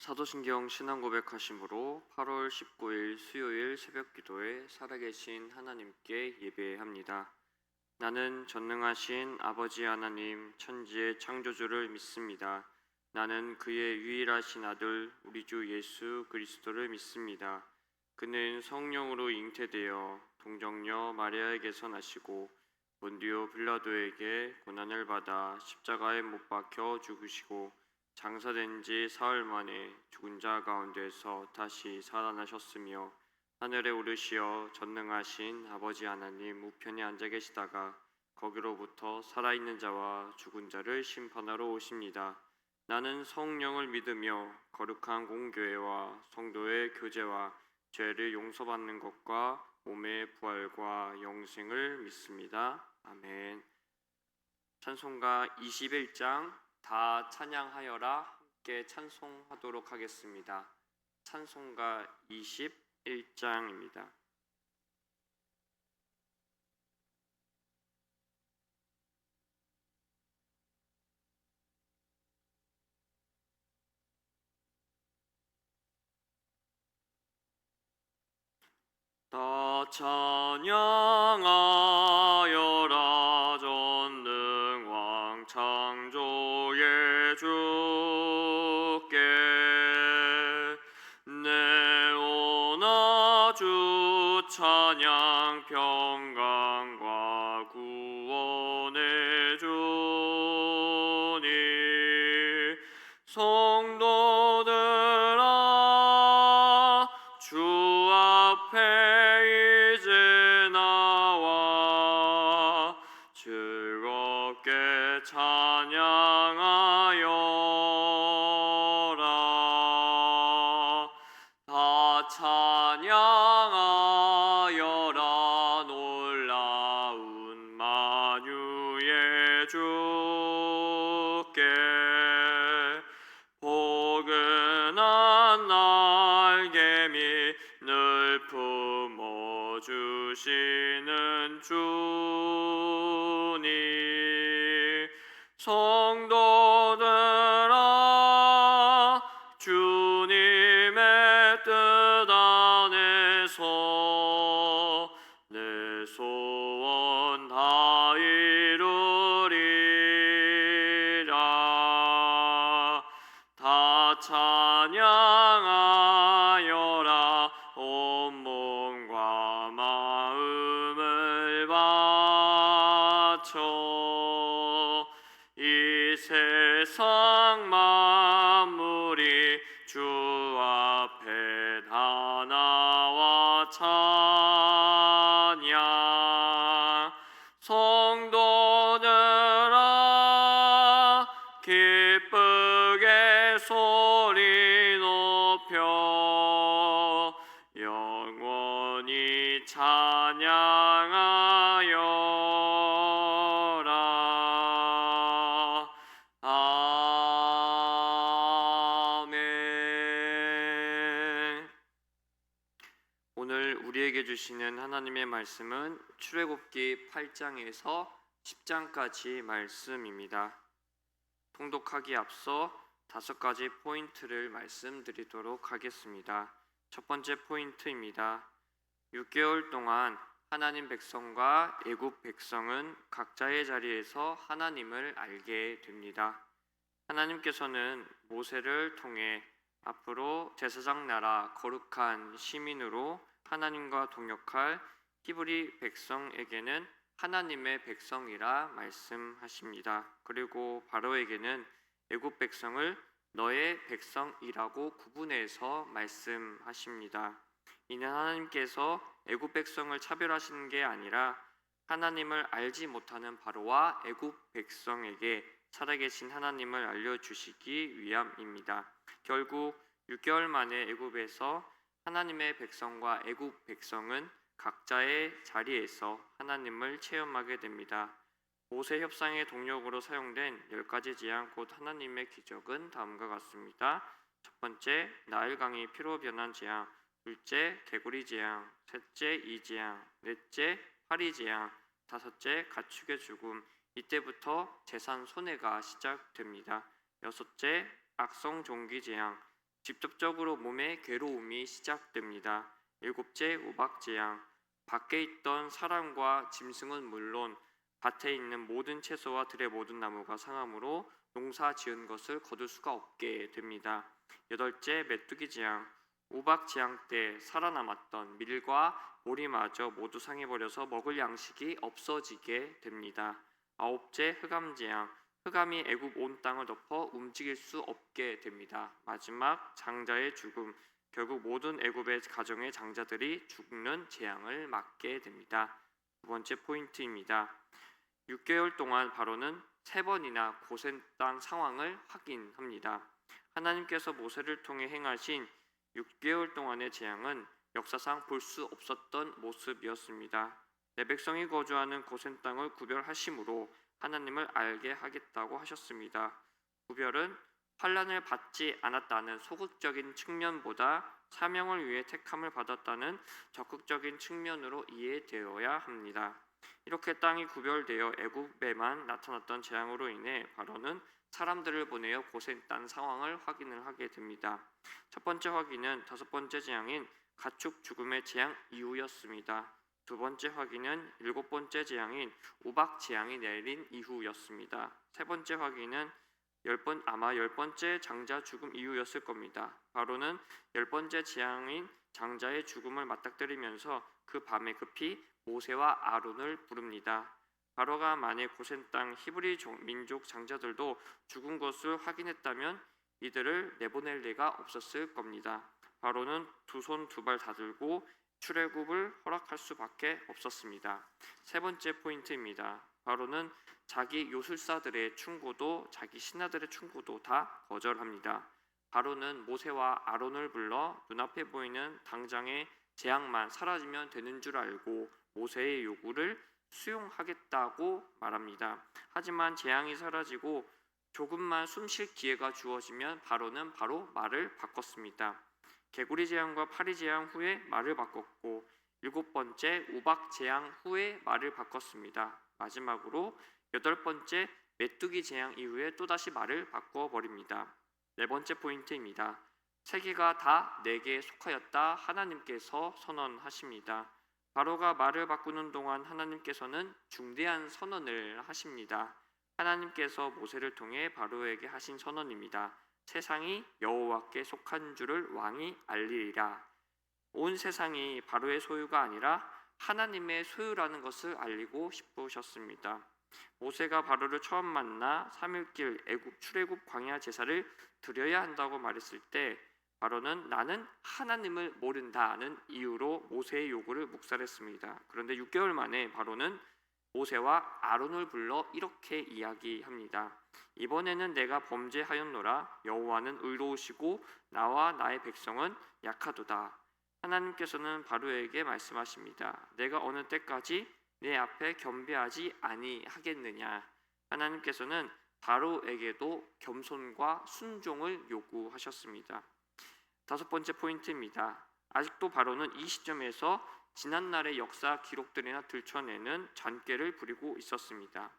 사도신경 신앙 고백하심으로 8월 19일 수요일 새벽 기도에 살아계신 하나님께 예배합니다. 나는 전능하신 아버지 하나님 천지의 창조주를 믿습니다. 나는 그의 유일하신 아들 우리 주 예수 그리스도를 믿습니다. 그는 성령으로 잉태되어 동정녀 마리아에게서 나시고 본디오 빌라도에게 고난을 받아 십자가에 못 박혀 죽으시고 장사된 지 사흘 만에 죽은 자 가운데서 다시 살아나셨으며 하늘에 오르시어 전능하신 아버지 하나님 우편에 앉아 계시다가 거기로부터 살아있는 자와 죽은 자를 심판하러 오십니다. 나는 성령을 믿으며 거룩한 공교회와 성도의 교제와 죄를 용서받는 것과 몸의 부활과 영생을 믿습니다. 아멘. 찬송가 21장 다 찬양하여라 함께 찬송하도록 하겠습니다. 찬송가 21장입니다. 다 찬양하여라 전능왕 창조의 주께 내오나 주 찬양 평강과 구원의 주니 성도들아 주 앞에 이제 나와 즐겁게 찬양하여라. 다 찬양하여라 놀라운 만유의 주께 포근한 날개미 늘 품어주시는 주니 성도들아 주님의 뜻 안에서 내 소원 다 이루리라. 다 찬양하여라 온 몸과 마음을 바쳐 이 세상 만물이 주 앞에 다 나와 찬양 성도들아 기쁘게 소리 높여 영원히 찬양하여라. 아멘. 오늘 우리에게 주시는 하나님의 말씀은 출애굽기 8장에서 10장까지 말씀입니다. 통독하기 앞서 5가지 포인트를 말씀드리도록 하겠습니다. 첫 번째 포인트입니다. 6개월 동안 하나님 백성과 애굽 백성은 각자의 자리에서 하나님을 알게 됩니다. 하나님께서는 모세를 통해 앞으로 제사장 나라 거룩한 시민으로 하나님과 동역할 히브리 백성에게는 하나님의 백성이라 말씀하십니다. 그리고 바로에게는 애굽 백성을 너의 백성이라고 구분해서 말씀하십니다. 이는 하나님께서 애굽 백성을 차별하시는 게 아니라 하나님을 알지 못하는 바로와 애굽 백성에게 살아계신 하나님을 알려주시기 위함입니다. 결국 6개월 만에 애굽에서 하나님의 백성과 애굽 백성은 각자의 자리에서 하나님을 체험하게 됩니다. 모세 협상의 동력으로 사용된 10가지 재앙 곧 하나님의 기적은 다음과 같습니다. 첫 번째, 나일강이 피로 변한 재앙. 둘째, 개구리 재앙. 셋째, 이재앙. 넷째, 파리 재앙. 다섯째, 가축의 죽음. 이때부터 재산 손해가 시작됩니다. 여섯째, 악성 종기 재앙. 직접적으로 몸의 괴로움이 시작됩니다. 일곱째, 우박재앙. 밖에 있던 사람과 짐승은 물론 밭에 있는 모든 채소와 들의 모든 나무가 상함으로 농사 지은 것을 거둘 수가 없게 됩니다. 여덟째, 메뚜기 재앙. 우박 재앙 때 살아남았던 밀과 모리마저 모두 상해버려서 먹을 양식이 없어지게 됩니다. 아홉째, 흑암 재앙. 흑암이 애굽 온 땅을 덮어 움직일 수 없게 됩니다. 마지막, 장자의 죽음. 결국 모든 애굽의 가정의 장자들이 죽는 재앙을 맞게 됩니다. 두 번째 포인트입니다. 6개월 동안 바로는 3번이나 고센 땅 상황을 확인합니다. 하나님께서 모세를 통해 행하신 6개월 동안의 재앙은 역사상 볼 수 없었던 모습이었습니다. 내 백성이 거주하는 고센 땅을 구별하심으로 하나님을 알게 하겠다고 하셨습니다. 구별은 환난을 받지 않았다는 소극적인 측면보다 사명을 위해 택함을 받았다는 적극적인 측면으로 이해되어야 합니다. 이렇게 땅이 구별되어 애굽에만 나타났던 재앙으로 인해 바로는 사람들을 보내어 고센 땅 상황을 확인을 하게 됩니다. 첫 번째 확인은 5번째 재앙인 가축 죽음의 재앙 이후였습니다. 두 번째 확인은 7번째 재앙인 우박 재앙이 내린 이후였습니다. 세 번째 확인은 10번째 장자 죽음 이후였을 겁니다. 바로는 10번째 재앙인 장자의 죽음을 맞닥뜨리면서 그 밤에 급히 모세와 아론을 부릅니다. 바로가 만일 고센 땅 히브리 민족 장자들도 죽은 것을 확인했다면 이들을 내보낼 리가 없었을 겁니다. 바로는 두 손 두 발 다 들고 출애굽을 허락할 수밖에 없었습니다. 세 번째 포인트입니다. 바로는 자기 요술사들의 충고도 자기 신하들의 충고도 다 거절합니다. 바로는 모세와 아론을 불러 눈앞에 보이는 당장의 재앙만 사라지면 되는 줄 알고 모세의 요구를 수용하겠다고 말합니다. 하지만 재앙이 사라지고 조금만 숨 쉴 기회가 주어지면 바로는 바로 말을 바꿨습니다. 개구리 재앙과 파리 재앙 후에 말을 바꿨고 7번째 우박 재앙 후에 말을 바꿨습니다. 마지막으로 8번째 메뚜기 재앙 이후에 또다시 말을 바꿔버립니다. 네 번째 포인트입니다. 세계가 다 내게 속하였다 하나님께서 선언하십니다. 바로가 말을 바꾸는 동안 하나님께서는 중대한 선언을 하십니다. 하나님께서 모세를 통해 바로에게 하신 선언입니다. 세상이 여호와께 속한 줄을 왕이 알리리라. 온 세상이 바로의 소유가 아니라 하나님의 소유라는 것을 알리고 싶으셨습니다. 모세가 바로를 처음 만나 3일길 출애굽 광야 제사를 드려야 한다고 말했을 때 바로는 나는 하나님을 모른다는 이유로 모세의 요구를 묵살했습니다. 그런데 6개월 만에 바로는 모세와 아론을 불러 이렇게 이야기합니다. 이번에는 내가 범죄하였노라. 여호와는 의로우시고 나와 나의 백성은 약하도다. 하나님께서는 바로에게 말씀하십니다. 내가 어느 때까지 내 앞에 겸비하지 아니하겠느냐. 하나님께서는 바로에게도 겸손과 순종을 요구하셨습니다. 5번째 포인트입니다. 아직도 바로는 이 시점에서 지난날의 역사 기록들이나 들춰내는 잔꾀를 부리고 있었습니다.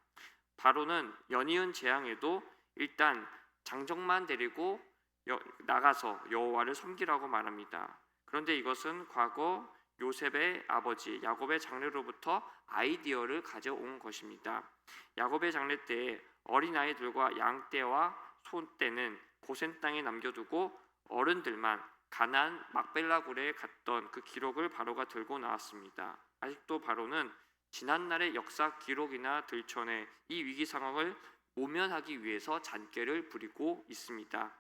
바로는 연이은 재앙에도 일단 장정만 데리고 나가서 여호와를 섬기라고 말합니다. 그런데 이것은 과거 요셉의 아버지 야곱의 장례로부터 아이디어를 가져온 것입니다. 야곱의 장례 때에 어린아이들과 양떼와 소떼는 고센 땅에 남겨두고 어른들만 가나안 막벨라 굴에 갔던 그 기록을 바로가 들고 나왔습니다. 아직도 바로는 지난날의 역사 기록이나 들춰내 이 위기 상황을 모면하기 위해서 잔꾀를 부리고 있습니다.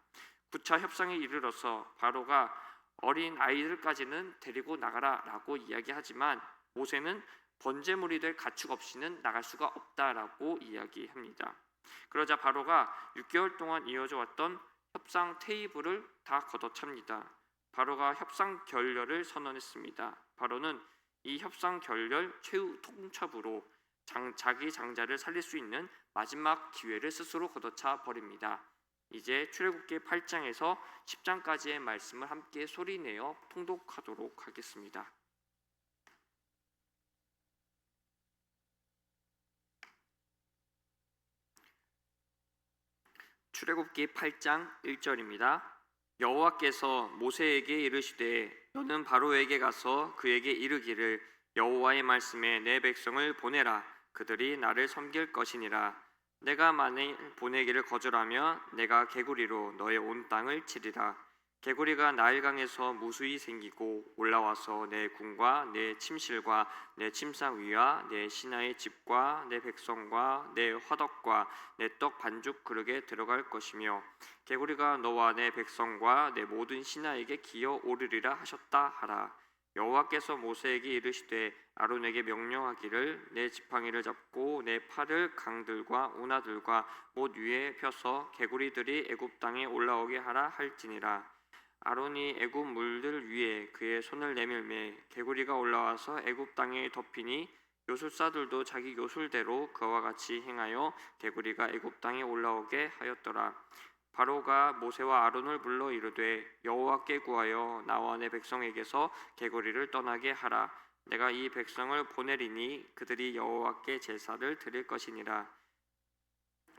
9차 협상에 이르러서 바로가 어린 아이들까지는 데리고 나가라라고 이야기하지만 모세는 번제물이 될 가축 없이는 나갈 수가 없다라고 이야기합니다. 그러자 바로가 6개월 동안 이어져 왔던 협상 테이블을 다 걷어찹니다. 바로가 협상 결렬을 선언했습니다. 바로는 이 협상 결렬 최후 통첩으로 자기 장자를 살릴 수 있는 마지막 기회를 스스로 걷어차 버립니다. 이제 출애굽기 8장에서 10장까지의 말씀을 함께 소리내어 통독하도록 하겠습니다. 출애굽기 8장 1절입니다. 여호와께서 모세에게 이르시되 너는 바로에게 가서 그에게 이르기를 여호와의 말씀에 내 백성을 보내라. 그들이 나를 섬길 것이니라. 내가 만일 보내기를 거절하면 내가 개구리로 너의 온 땅을 치리라. 개구리가 나일강에서 무수히 생기고 올라와서 내 궁과 내 침실과 내 침상 위와 내 신하의 집과 내 백성과 내 화덕과 내 떡 반죽 그릇에 들어갈 것이며 개구리가 너와 내 백성과 내 모든 신하에게 기어 오르리라 하셨다 하라. 여호와께서 모세에게 이르시되 아론에게 명령하기를 내 지팡이를 잡고 내 팔을 강들과 운하들과 못 위에 펴서 개구리들이 애굽 땅에 올라오게 하라 할지니라. 아론이 애굽 물들 위에 그의 손을 내밀매 개구리가 올라와서 애굽 땅에 덮이니 요술사들도 자기 요술대로 그와 같이 행하여 개구리가 애굽 땅에 올라오게 하였더라. 바로가 모세와 아론을 불러 이르되 여호와께 구하여 나와 내 백성에게서 개구리를 떠나게 하라. 내가 이 백성을 보내리니 그들이 여호와께 제사를 드릴 것이니라.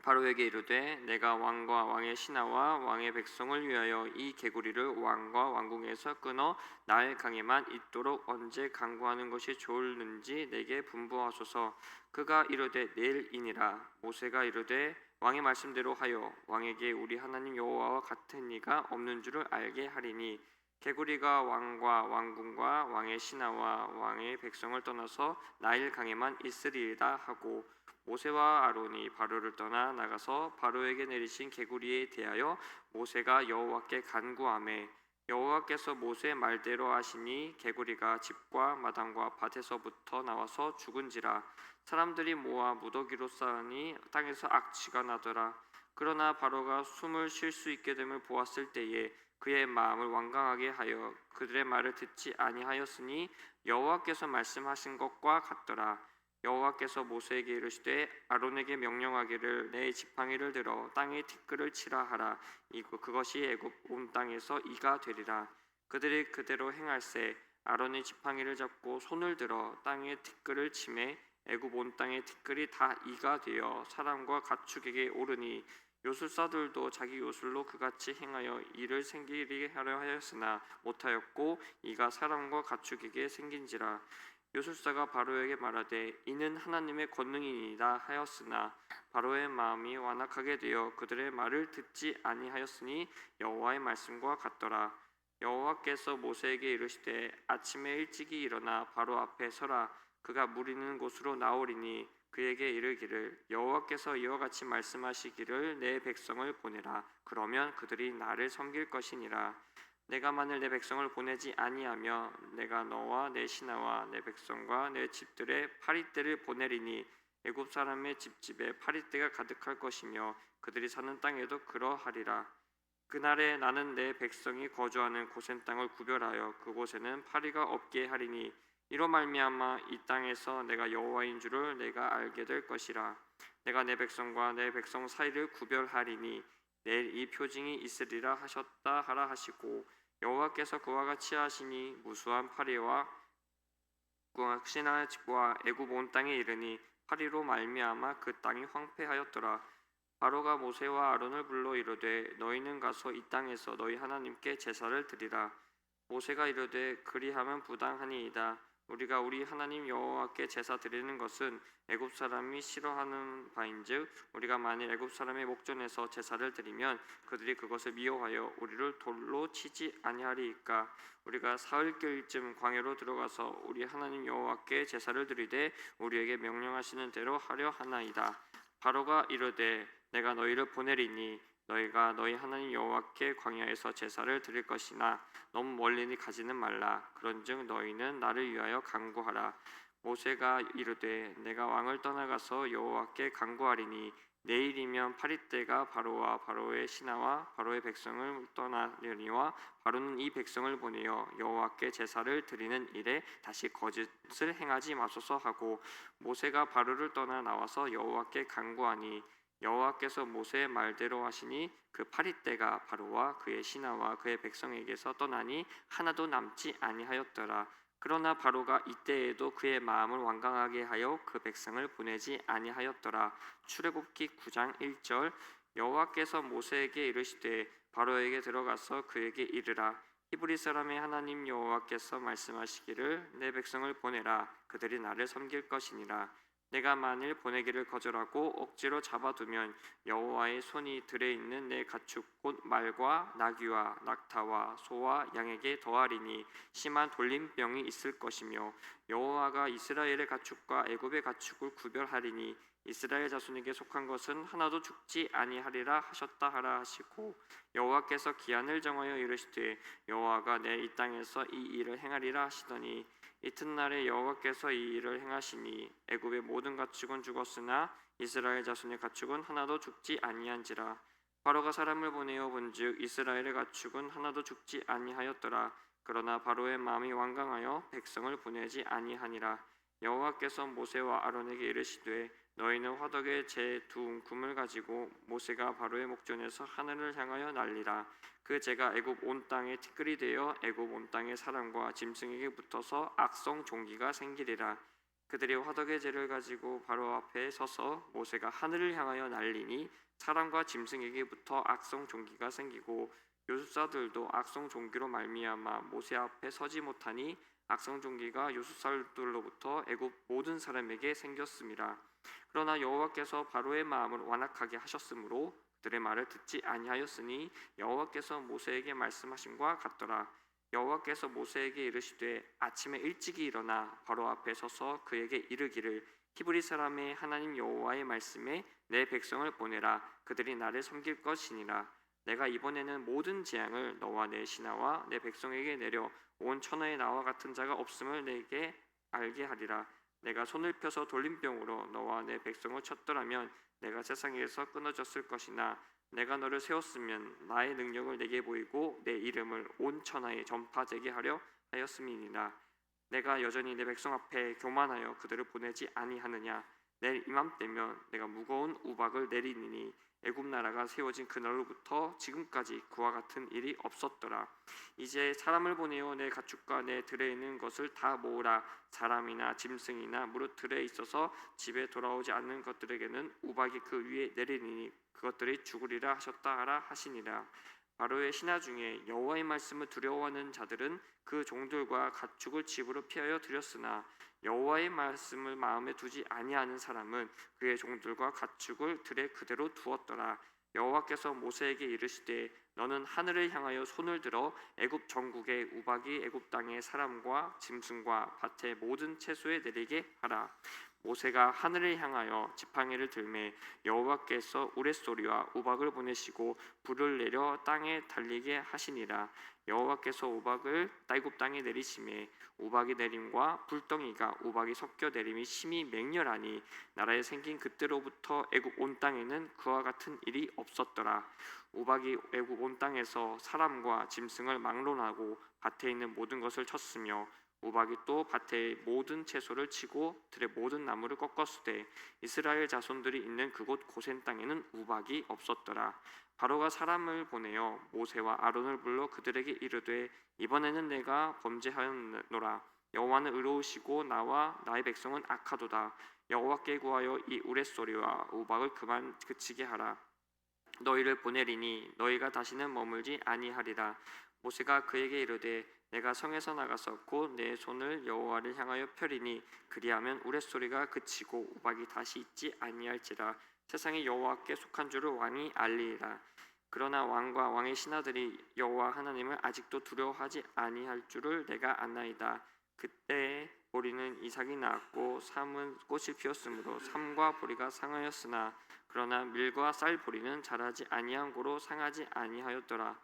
바로에게 이르되 내가 왕과 왕의 신하와 왕의 백성을 위하여 이 개구리를 왕과 왕궁에서 끊어 나일 강에만 있도록 언제 강구하는 것이 좋을는지 내게 분부하소서. 그가 이르되 내일이니라. 모세가 이르되 왕의 말씀대로 하여 왕에게 우리 하나님 여호와와 같은 이가 없는 줄을 알게 하리니 개구리가 왕과 왕궁과 왕의 신하와 왕의 백성을 떠나서 나일 강에만 있으리이다 하고 모세와 아론이 바로를 떠나 나가서 바로에게 내리신 개구리에 대하여 모세가 여호와께 간구하매 여호와께서 모세의 말대로 하시니 개구리가 집과 마당과 밭에서부터 나와서 죽은지라. 사람들이 모아 무더기로 쌓으니 땅에서 악취가 나더라. 그러나 바로가 숨을 쉴 수 있게 됨을 보았을 때에 그의 마음을 완강하게 하여 그들의 말을 듣지 아니하였으니 여호와께서 말씀하신 것과 같더라. 여호와께서 모세에게 이르시되 아론에게 명령하기를 내 지팡이를 들어 땅에 티끌을 치라 하라. 그것이 애굽 온 땅에서 이가 되리라. 그들이 그대로 행할세. 아론이 지팡이를 잡고 손을 들어 땅에 티끌을 치매 애굽 온 땅의 티끌이 다 이가 되어 사람과 가축에게 오르니 요술사들도 자기 요술로 그같이 행하여 이를 생기게 하려 하였으나 못하였고 이가 사람과 가축에게 생긴지라. 요술사가 바로에게 말하되 이는 하나님의 권능이니이다 하였으나 바로의 마음이 완악하게 되어 그들의 말을 듣지 아니하였으니 여호와의 말씀과 같더라. 여호와께서 모세에게 이르시되 아침에 일찍이 일어나 바로 앞에 서라. 그가 물 있는 곳으로 나오리니 그에게 이르기를 여호와께서 이와 같이 말씀하시기를 내 백성을 보내라. 그러면 그들이 나를 섬길 것이니라. 내가 만일 내 백성을 보내지 아니하며 내가 너와 내 신하와 내 백성과 내 집들의 파리떼를 보내리니 애굽 사람의 집집에 파리떼가 가득할 것이며 그들이 사는 땅에도 그러하리라. 그날에 나는 내 백성이 거주하는 고센 땅을 구별하여 그곳에는 파리가 없게 하리니 이로 말미암아 이 땅에서 내가 여호와인 줄을 내가 알게 될 것이라. 내가 내 백성과 내 백성 사이를 구별하리니 내일 이 표징이 있으리라 하셨다 하라 하시고 여호와께서 그와 같이 하시니 무수한 파리와 신하의 집과 애굽 온 땅에 이르니 파리로 말미암아 그 땅이 황폐하였더라. 바로가 모세와 아론을 불러 이르되 너희는 가서 이 땅에서 너희 하나님께 제사를 드리라. 모세가 이르되 그리하면 부당하니이다. 우리가 우리 하나님 여호와께 제사 드리는 것은 애굽 사람이 싫어하는 바인즉 우리가 만일 애굽 사람의 목전에서 제사를 드리면 그들이 그것을 미워하여 우리를 돌로 치지 아니하리이까. 우리가 사흘길쯤 광야로 들어가서 우리 하나님 여호와께 제사를 드리되 우리에게 명령하시는 대로 하려 하나이다. 바로가 이르되 내가 너희를 보내리니 너희가 너희 하나님 여호와께 광야에서 제사를 드릴 것이나 너무 멀리 가지는 말라. 그런즉 너희는 나를 위하여 간구하라. 모세가 이르되 내가 왕을 떠나가서 여호와께 간구하리니 내일이면 파리떼가 바로와 바로의 신하와 바로의 백성을 떠나려니와 바로는 이 백성을 보내어 여호와께 제사를 드리는 일에 다시 거짓을 행하지 마소서 하고 모세가 바로를 떠나 나와서 여호와께 간구하니 여호와께서 모세의 말대로 하시니 그 파리떼가 바로와 그의 신하와 그의 백성에게서 떠나니 하나도 남지 아니하였더라. 그러나 바로가 이때에도 그의 마음을 완강하게 하여 그 백성을 보내지 아니하였더라. 출애굽기 9장 1절. 여호와께서 모세에게 이르시되 바로에게 들어가서 그에게 이르라. 히브리 사람의 하나님 여호와께서 말씀하시기를 내 백성을 보내라. 그들이 나를 섬길 것이니라. 내가 만일 보내기를 거절하고 억지로 잡아두면 여호와의 손이 들에 있는 내 가축 곧 말과 나귀와 낙타와 소와 양에게 더하리니 심한 돌림병이 있을 것이며 여호와가 이스라엘의 가축과 애굽의 가축을 구별하리니 이스라엘 자손에게 속한 것은 하나도 죽지 아니하리라 하셨다 하라 하시고 여호와께서 기한을 정하여 이르시되 여호와가 내 이 땅에서 이 일을 행하리라 하시더니 이튿날에 여호와께서 이 일을 행하시니 애굽의 모든 가축은 죽었으나 이스라엘 자손의 가축은 하나도 죽지 아니한지라. 바로가 사람을 보내어 본즉 이스라엘의 가축은 하나도 죽지 아니하였더라. 그러나 바로의 마음이 완강하여 백성을 보내지 아니하니라. 여호와께서 모세와 아론에게 이르시되 너희는 화덕에 제 두 움큼을 가지고 모세가 바로의 목전에서 하늘을 향하여 날리라. 그 재가 애굽 온 땅에 티끌이 되어 애굽 온 땅의 사람과 짐승에게 붙어서 악성 종기가 생기리라. 그들이 화덕의 재를 가지고 바로 앞에 서서 모세가 하늘을 향하여 날리니 사람과 짐승에게 붙어 악성 종기가 생기고 요술사들도 악성 종기로 말미암아 모세 앞에 서지 못하니 악성 종기가 요술사들로부터 애굽 모든 사람에게 생겼음이라. 그러나 여호와께서 바로의 마음을 완악하게 하셨으므로 그들의 말을 듣지 아니하였으니 여호와께서 모세에게 말씀하심과 같더라. 여호와께서 모세에게 이르시되 아침에 일찍이 일어나 바로 앞에 서서 그에게 이르기를 히브리 사람의 하나님 여호와의 말씀에 내 백성을 보내라. 그들이 나를 섬길 것이니라. 내가 이번에는 모든 재앙을 너와 내 신하와 내 백성에게 내려 온 천하에 나와 같은 자가 없음을 내게 알게 하리라. 내가 손을 펴서 돌림병으로 너와 내 백성을 쳤더라면 내가 세상에서 끊어졌을 것이나 내가 너를 세웠으면 나의 능력을 내게 보이고 내 이름을 온 천하에 전파되게 하려 하였음이니라. 내가 여전히 내 백성 앞에 교만하여 그들을 보내지 아니하느냐. 내일 이맘때면 내가 무거운 우박을 내리니 애굽 나라가 세워진 그날로부터 지금까지 그와 같은 일이 없었더라. 이제 사람을 보내어 내 가축과 내 들에 있는 것을 다 모으라. 사람이나 짐승이나 무릇 들에 있어서 집에 돌아오지 않는 것들에게는 우박이 그 위에 내리니 그것들이 죽으리라 하셨다 하라 하시니라. 바로의 신하 중에 여호와의 말씀을 두려워하는 자들은 그 종들과 가축을 집으로 피하여 들였으나 여호와의 말씀을 마음에 두지 아니하는 사람은 그의 종들과 가축을 들에 그대로 두었더라. 여호와께서 모세에게 이르시되 너는 하늘을 향하여 손을 들어 애굽 전국의 우박이 애굽 땅의 사람과 짐승과 밭의 모든 채소에 내리게 하라. 모세가 하늘을 향하여 지팡이를 들매 여호와께서 우레소리와 우박을 보내시고 불을 내려 땅에 달리게 하시니라. 여호와께서 우박을 애굽 땅에 내리심에 우박이 내림과 불덩이가 우박이 섞여 내림이 심히 맹렬하니 나라에 생긴 그때로부터 애굽 온 땅에는 그와 같은 일이 없었더라. 우박이 애굽 온 땅에서 사람과 짐승을 막론하고 밭에 있는 모든 것을 쳤으며 우박이 또 밭의 모든 채소를 치고 들의 모든 나무를 꺾었으되 이스라엘 자손들이 있는 그곳 고센 땅에는 우박이 없었더라. 바로가 사람을 보내어 모세와 아론을 불러 그들에게 이르되 이번에는 내가 범죄하였노라. 여호와는 의로우시고 나와 나의 백성은 악하도다. 여호와께 구하여 이 우레소리와 우박을 그만 그치게 하라. 너희를 보내리니 너희가 다시는 머물지 아니하리라. 모세가 그에게 이르되 내가 성에서 나가서 곧 내 손을 여호와를 향하여 펴리니 그리하면 우레소리가 그치고 우박이 다시 있지 아니할지라. 세상에 여호와께 속한 줄을 왕이 알리리라. 그러나 왕과 왕의 신하들이 여호와 하나님을 아직도 두려워하지 아니할 줄을 내가 아나이다. 그때 보리는 이삭이 낳았고 삼은 꽃이 피었으므로 삼과 보리가 상하였으나 그러나 밀과 쌀 보리는 자라지 아니한 고로 상하지 아니하였더라.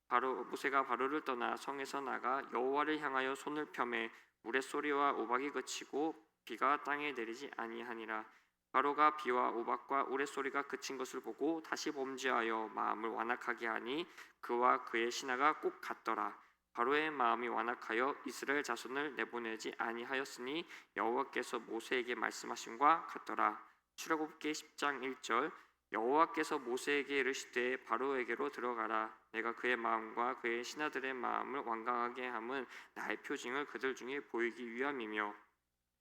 바로 모세가 바로를 떠나 성에서 나가 여호와를 향하여 손을 펴매 우레소리와 우박이 그치고 비가 땅에 내리지 아니하니라. 바로가 비와 우박과 우레소리가 그친 것을 보고 다시 범죄하여 마음을 완악하게 하니 그와 그의 신하가 꼭 같더라. 바로의 마음이 완악하여 이스라엘 자손을 내보내지 아니하였으니 여호와께서 모세에게 말씀하심과 같더라. 출애굽기 10장 1절 여호와께서 모세에게 이르시되 바로에게로 들어가라. 내가 그의 마음과 그의 신하들의 마음을 완강하게 함은 나의 표징을 그들 중에 보이기 위함이며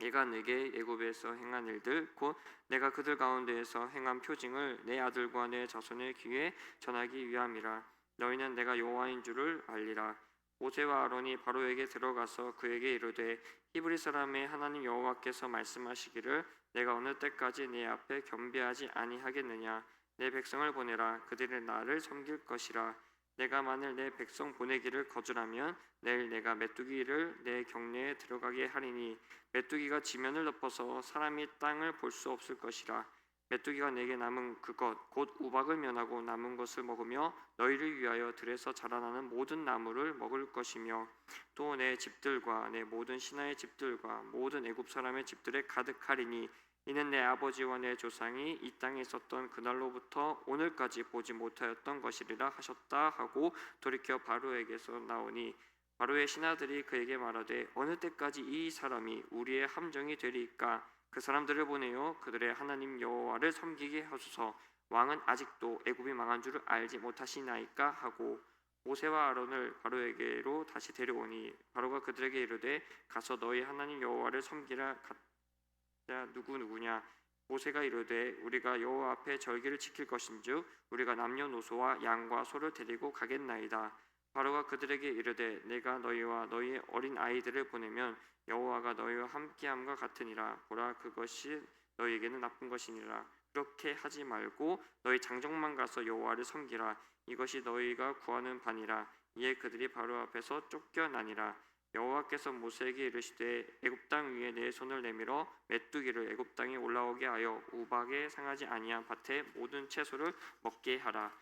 내가 내게 애굽에서 행한 일들 곧 내가 그들 가운데에서 행한 표징을 내 아들과 내 자손의 귀에 전하기 위함이라. 너희는 내가 여호와인 줄을 알리라. 모세와 아론이 바로에게 들어가서 그에게 이르되 히브리 사람의 하나님 여호와께서 말씀하시기를 내가 어느 때까지 네 앞에 겸비하지 아니하겠느냐. 내 백성을 보내라. 그들이 나를 섬길 것이라. 내가 만일 내 백성 보내기를 거절하면 내일 내가 메뚜기를 내 경내에 들어가게 하리니 메뚜기가 지면을 덮어서 사람이 땅을 볼 수 없을 것이라. 메뚜기가 내게 남은 그것 곧 우박을 면하고 남은 것을 먹으며 너희를 위하여 들에서 자라나는 모든 나무를 먹을 것이며 또 내 집들과 내 모든 신하의 집들과 모든 애굽 사람의 집들에 가득하리니 이는 내 아버지와 내 조상이 이 땅에 있었던 그날로부터 오늘까지 보지 못하였던 것이리라 하셨다 하고 돌이켜 바로에게서 나오니 바로의 신하들이 그에게 말하되 어느 때까지 이 사람이 우리의 함정이 되리이까. 그 사람들을 보내어 그들의 하나님 여호와를 섬기게 하소서. 왕은 아직도 애굽이 망한 줄을 알지 못하시나이까 하고 모세와 아론을 바로에게로 다시 데려오니 바로가 그들에게 이르되 가서 너희 하나님 여호와를 섬기라. 자 누구냐. 모세가 이르되 우리가 여호와 앞에 절기를 지킬 것인즉 우리가 남녀노소와 양과 소를 데리고 가겠나이다. 바로가 그들에게 이르되 내가 너희와 너희의 어린 아이들을 보내면 여호와가 너희와 함께함과 같으니라. 보라 그것이 너희에게는 나쁜 것이니라. 그렇게 하지 말고 너희 장정만 가서 여호와를 섬기라. 이것이 너희가 구하는 바니라. 이에 그들이 바로 앞에서 쫓겨나니라. 여호와께서 모세에게 이르시되 애굽 땅 위에 내 손을 내밀어 메뚜기를 애굽 땅에 올라오게 하여 우박에 상하지 아니한 밭의 모든 채소를 먹게 하라.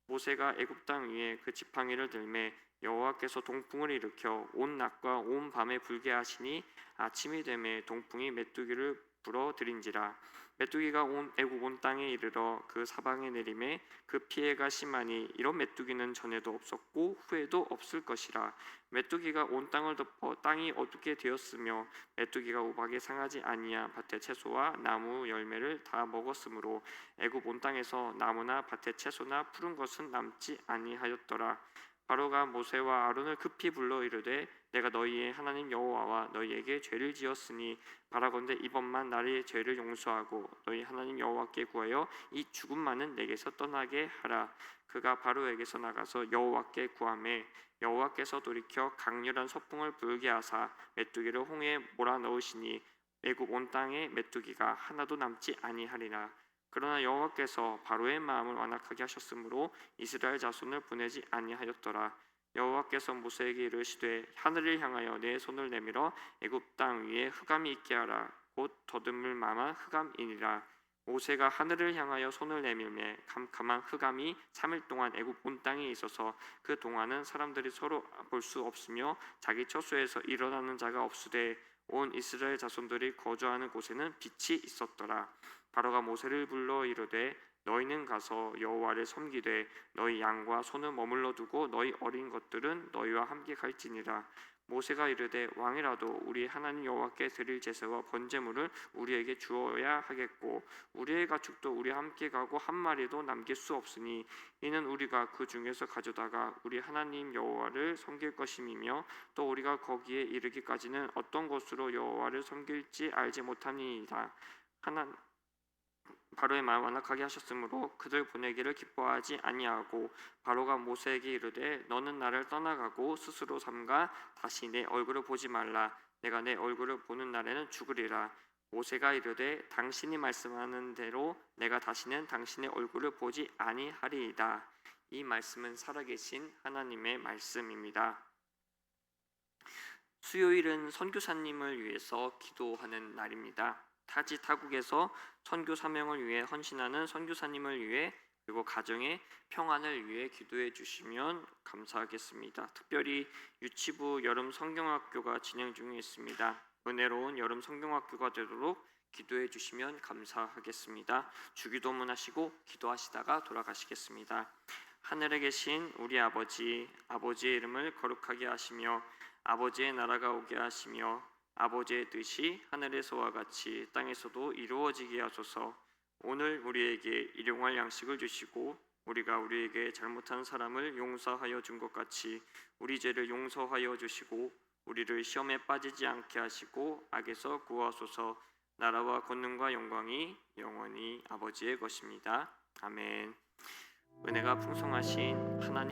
모세가 애굽 땅 위에 그 지팡이를 들매 여호와께서 동풍을 일으켜 온 낮과 온 밤에 불게 하시니 아침이 되매 동풍이 메뚜기를 불어들인지라. 메뚜기가 온 애굽 온 땅에 이르러 그 사방에 내림에 그 피해가 심하니 이런 메뚜기는 전에도 없었고 후에도 없을 것이라. 메뚜기가 온 땅을 덮어 땅이 어둡게 되었으며 메뚜기가 우박에 상하지 아니한 밭의 채소와 나무 열매를 다 먹었으므로 애굽 온 땅에서 나무나 밭의 채소나 푸른 것은 남지 아니하였더라. 바로가 모세와 아론을 급히 불러 이르되 내가 너희의 하나님 여호와와 너희에게 죄를 지었으니 바라건대 이번만 나의 죄를 용서하고 너희 하나님 여호와께 구하여 이 죽음만은 내게서 떠나게 하라. 그가 바로에게서 나가서 여호와께 구하매 여호와께서 돌이켜 강렬한 서풍을 불게 하사 메뚜기를 홍해에 몰아넣으시니 애굽 온 땅에 메뚜기가 하나도 남지 아니하리라. 그러나 여호와께서 바로의 마음을 완악하게 하셨으므로 이스라엘 자손을 보내지 아니하였더라. 여호와께서 모세에게 이르시되 하늘을 향하여 내 손을 내밀어 애굽 땅 위에 흑암이 있게 하라. 곧 더듬을 만한 흑암이니라. 모세가 하늘을 향하여 손을 내밀매 캄캄한 흑암이 3일 동안 애굽 온 땅에 있어서 그 동안은 사람들이 서로 볼 수 없으며 자기 처소에서 일어나는 자가 없으되 온 이스라엘 자손들이 거주하는 곳에는 빛이 있었더라. 바로가 모세를 불러 이르되 너희는 가서 여호와를 섬기되 너희 양과 소는 머물러 두고 너희 어린 것들은 너희와 함께 갈지니라. 모세가 이르되 왕이라도 우리 하나님 여호와께 드릴 제사와 번제물을 우리에게 주어야 하겠고 우리의 가축도 우리와 함께 가고 한 마리도 남길 수 없으니 이는 우리가 그 중에서 가져다가 우리 하나님 여호와를 섬길 것임이며 또 우리가 거기에 이르기까지는 어떤 곳으로 여호와를 섬길지 알지 못함이니이다. 바로의 마음 완악하게 하셨으므로 그들 보내기를 기뻐하지 아니하고 바로가 모세에게 이르되 너는 나를 떠나가고 스스로 삼가 다시 내 얼굴을 보지 말라. 내가 내 얼굴을 보는 날에는 죽으리라. 모세가 이르되 당신이 말씀하는 대로 내가 다시는 당신의 얼굴을 보지 아니하리이다. 이 말씀은 살아계신 하나님의 말씀입니다. 수요일은 선교사님을 위해서 기도하는 날입니다. 타지 타국에서 선교 사명을 위해 헌신하는 선교사님을 위해 그리고 가정의 평안을 위해 기도해 주시면 감사하겠습니다. 특별히 유치부 여름 성경학교가 진행 중에 있습니다. 은혜로운 여름 성경학교가 되도록 기도해 주시면 감사하겠습니다. 주기도문 하시고 기도하시다가 돌아가시겠습니다. 하늘에 계신 우리 아버지, 아버지의 이름을 거룩하게 하시며 아버지의 나라가 오게 하시며 아버지의 뜻이 하늘에서와 같이 땅에서도 이루어지게 하소서. 오늘 우리에게 일용할 양식을 주시고 우리가 우리에게 잘못한 사람을 용서하여 준 것 같이 우리 죄를 용서하여 주시고 우리를 시험에 빠지지 않게 하시고 악에서 구하소서. 나라와 권능과 영광이 영원히 아버지의 것입니다. 아멘. 은혜가 풍성하신 하나님